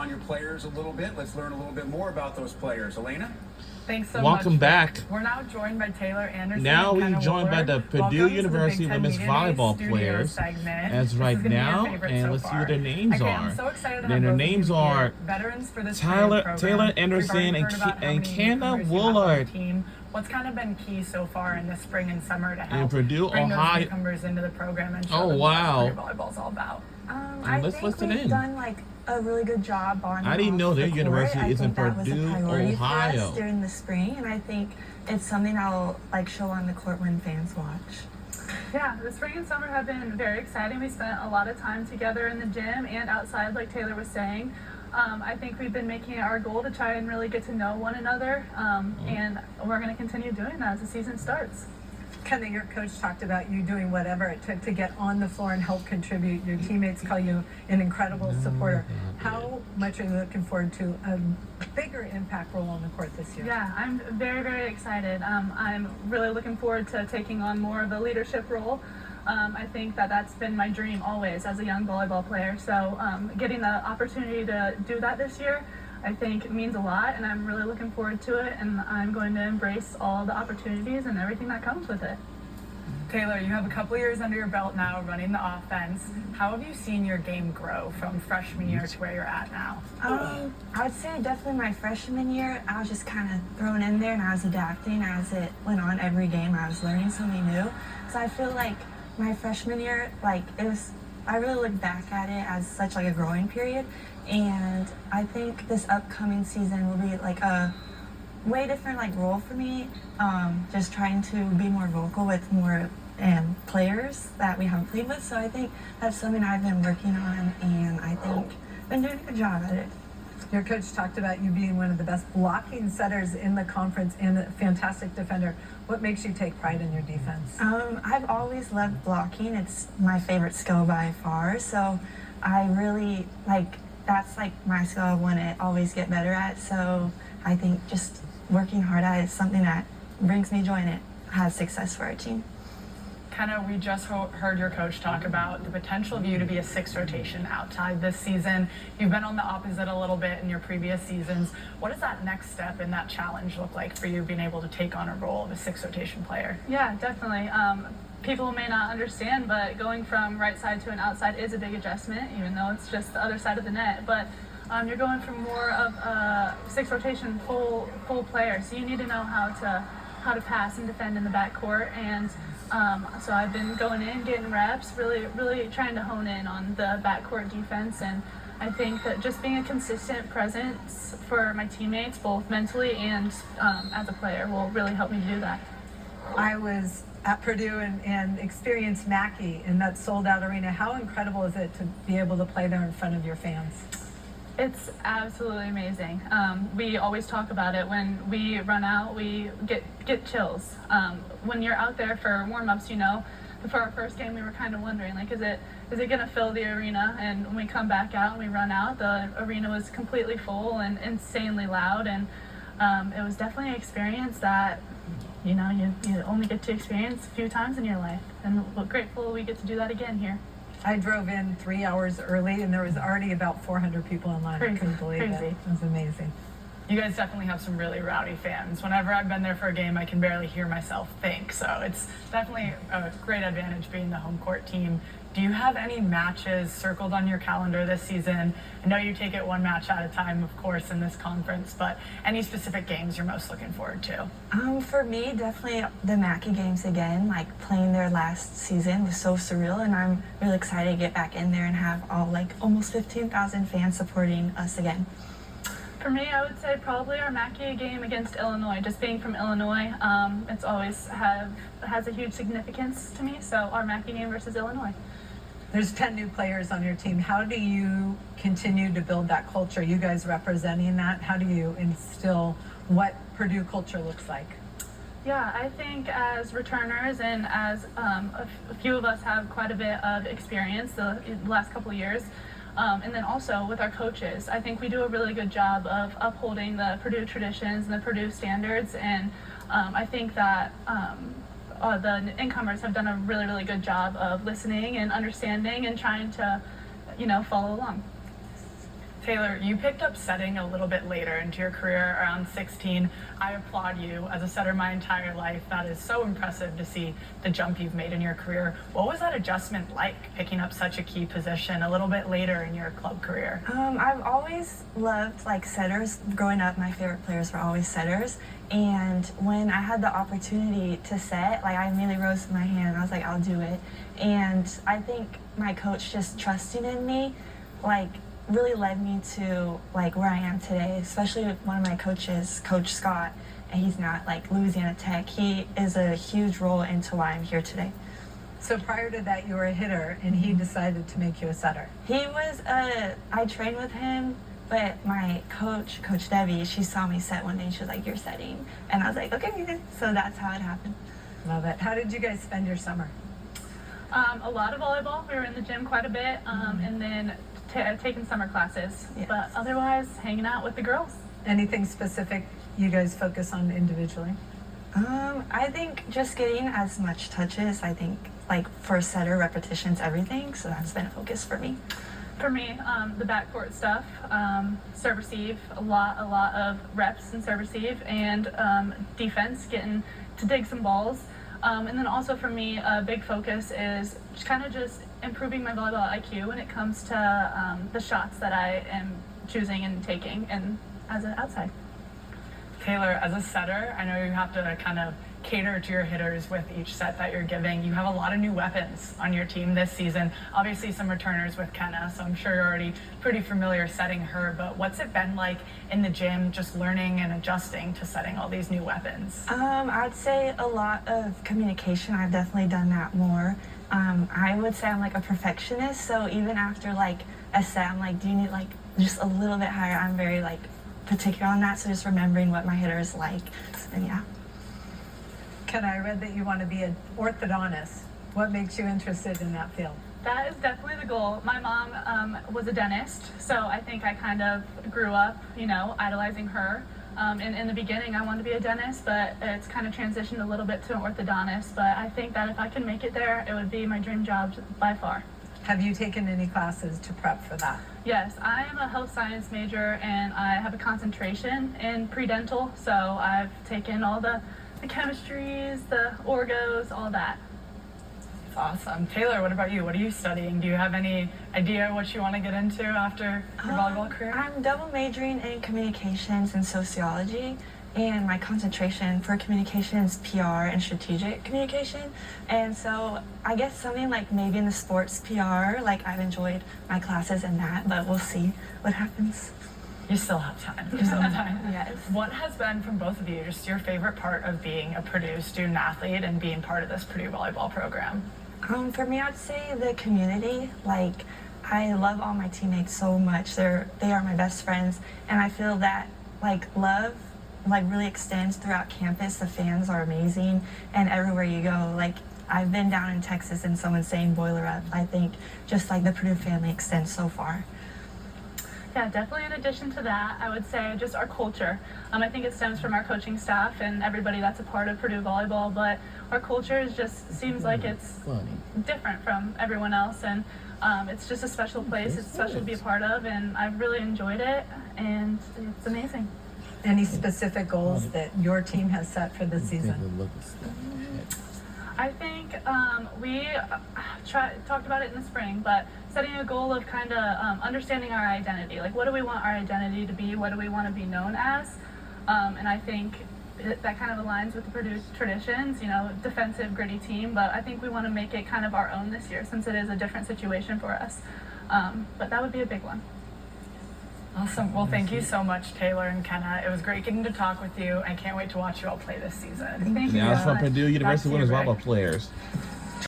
On your players a little bit. Let's learn a little bit more about those players. Elena? Thanks so much. Welcome back. We're now joined by Taylor Anderson. Now and Kenna we're joined by Wooler. the Purdue Welcome to University the Big Ten women's Media Day volleyball studio players segment. as This right is gonna be our now, favorite and so let's see far. what their names Okay, are. I'm so excited to And have their both of names you are here. Veterans for this Taylor program. Anderson We've and already heard about how many Kenna newcomers you have on Woolard. your team. What's kind of been key so far in the spring and summer to help Purdue, bring Ohio. those newcomers into the program and show Oh, them wow. what Purdue volleyball's all about? I let's think listen we've in. done like a really good job on. I didn't know off their the court. university I is in think that was a Purdue, priority for Ohio. us during the spring, and I think it's something I'll like show on the court when fans watch. Yeah, the spring and summer have been very exciting. We spent a lot of time together in the gym and outside, like Taylor was saying. I think we've been making it our goal to try and really get to know one another, and we're going to continue doing that as the season starts. Kenna, your coach talked about you doing whatever it took to get on the floor and help contribute. Your teammates call you an incredible supporter. How much are you looking forward to a bigger impact role on the court this year? Yeah, I'm very, very excited. I'm really looking forward to taking on more of a leadership role. I think that that's been my dream always as a young volleyball player. So getting the opportunity to do that this year, I think means a lot, and I'm really looking forward to it, and I'm going to embrace all the opportunities and everything that comes with it. Taylor, you have a couple years under your belt now running the offense. How have you seen your game grow from freshman year to where you're at now? I would say definitely my freshman year, I was just kind of thrown in there and I was adapting as it went on. Every game I was learning something new. So I feel like my freshman year, like I really look back at it as such like a growing period, and I think this upcoming season will be like a way different like role for me. Just trying to be more vocal with more players that we haven't played with. So I think that's something I've been working on, and I think I've been doing a good job at it. Your coach talked about you being one of the best blocking setters in the conference and a fantastic defender. What makes you take pride in your defense? I've always loved blocking. It's my favorite skill by far. So I really that's like my skill I want to always get better at. So I think just working hard at it is something that brings me joy and it has success for our team. Kenna, we just heard your coach talk about the potential of you to be a sixth rotation outside this season. You've been on the opposite a little bit in your previous seasons. What does that next step in that challenge look like for you being able to take on a role of a sixth rotation player? Yeah, definitely. People may not understand, but going from right side to an outside is a big adjustment, even though it's just the other side of the net. But you're going from more of a sixth rotation full player, so you need to know how to pass and defend in the backcourt. And so I've been going in, getting reps, really trying to hone in on the backcourt defense. And I think that just being a consistent presence for my teammates, both mentally and as a player, will really help me do that. I was at Purdue and experienced Mackey in that sold-out arena. How incredible is it to be able to play there in front of your fans? It's absolutely amazing. We always talk about it. When we run out, we get chills. When you're out there for warm-ups, for our first game, we were kind of wondering, like, is it going to fill the arena? And when we come back out and we run out, the arena was completely full and insanely loud. And it was definitely an experience that, you only get to experience a few times in your life. And we're grateful we get to do that again here. I drove in 3 hours early, and there was already about 400 people in line. Crazy, I couldn't believe it. crazy. It was amazing. You guys definitely have some really rowdy fans. Whenever I've been there for a game, I can barely hear myself think. So it's definitely a great advantage being the home court team. Do you have any matches circled on your calendar this season? I know you take it one match at a time, of course, in this conference, but any specific games you're most looking forward to? For me, definitely the Mackey games again. Like playing there last season was so surreal, and I'm really excited to get back in there and have almost 15,000 fans supporting us again. For me, I would say probably our Mackey game against Illinois. Just being from Illinois, it's always has a huge significance to me. So our Mackey game versus Illinois. There's 10 new players on your team. How do you continue to build that culture? You guys representing that, how do you instill what Purdue culture looks like? Yeah, I think as returners and as a few of us have quite a bit of experience the last couple of years, and then also with our coaches, I think we do a really good job of upholding the Purdue traditions and the Purdue standards, and I think that the incomers have done a really, really good job of listening and understanding and trying to, follow along. Taylor, you picked up setting a little bit later into your career, around 16. I applaud you. As a setter my entire life, that is so impressive to see the jump you've made in your career. What was that adjustment like, picking up such a key position a little bit later in your club career? I've always loved like setters. Growing up, my favorite players were always setters. And when I had the opportunity to set, like I immediately rose to my hand. I was like, I'll do it. And I think my coach just trusting in me, like really led me to like where I am today, especially with one of my coaches, Coach Scott, and he's not like Louisiana Tech. He is a huge role into why I'm here today. So prior to that, you were a hitter, and he decided to make you a setter. He was I trained with him, but my coach, Coach Debbie, she saw me set one day and she was like, "You're setting." And I was like, "Okay." So that's how it happened. Love it. How did you guys spend your summer? A lot of volleyball. We were in the gym quite a bit, and then taking summer classes. Yes. But otherwise, hanging out with the girls. Anything specific you guys focus on individually? I think just getting as much touches, I think like for a setter, repetitions, everything. So that's been a focus for me. For me, the backcourt stuff, serve receive, a lot of reps in serve receive, and defense, getting to dig some balls. And then also for me, a big focus is just improving my volleyball IQ when it comes to the shots that I am choosing and taking, and as an outside. Taylor, as a setter, I know you have to kind of cater to your hitters with each set that you're giving. You have a lot of new weapons on your team this season. Obviously some returners with Kenna, so I'm sure you're already pretty familiar setting her, but what's it been like in the gym just learning and adjusting to setting all these new weapons? I'd say a lot of communication. I've definitely done that more. I would say I'm like a perfectionist, so even after like a set, I'm like, do you need like just a little bit higher? I'm very like particular on that, so just remembering what my hitters like, and yeah. Ken, I read that you want to be an orthodontist. What makes you interested in that field? That is definitely the goal. My mom was a dentist, so I think I kind of grew up, idolizing her. And in the beginning, I wanted to be a dentist, but it's kind of transitioned a little bit to an orthodontist. But I think that if I can make it there, it would be my dream job by far. Have you taken any classes to prep for that? Yes, I am a health science major, and I have a concentration in pre-dental, so I've taken all the chemistries, the orgos, all that. That's awesome. Taylor, what about you? What are you studying? Do you have any idea what you want to get into after your volleyball career? I'm double majoring in communications and sociology, and my concentration for communication is PR and strategic communication. And so I guess something like maybe in the sports PR, like I've enjoyed my classes in that, but we'll see what happens. You still have time. You still have time. Yes. What has been, from both of you, just your favorite part of being a Purdue student athlete and being part of this Purdue volleyball program? For me, I'd say the community. Like, I love all my teammates so much. They are my best friends, and I feel that like love like really extends throughout campus. The fans are amazing, and everywhere you go, like I've been down in Texas and someone's saying "Boiler Up." I think just like the Purdue family extends so far. Yeah, definitely in addition to that, I would say just our culture. I think it stems from our coaching staff and everybody that's a part of Purdue volleyball, but our culture seems like it's different from everyone else, and it's just a special place. It's special to be a part of, and I've really enjoyed it, and it's amazing. Any specific goals that your team has set for this season? I think we talked about it in the spring, but setting a goal of kind of understanding our identity. Like, what do we want our identity to be? What do we want to be known as? And I think that kind of aligns with the Purdue traditions, defensive, gritty team. But I think we want to make it kind of our own this year, since it is a different situation for us. But that would be a big one. Awesome. Well, thank you so much, Taylor and Kenna. It was great getting to talk with you. I can't wait to watch you all play this season. Thank you Now it's so from much. Purdue University Back to you, women's Rick. volleyball players.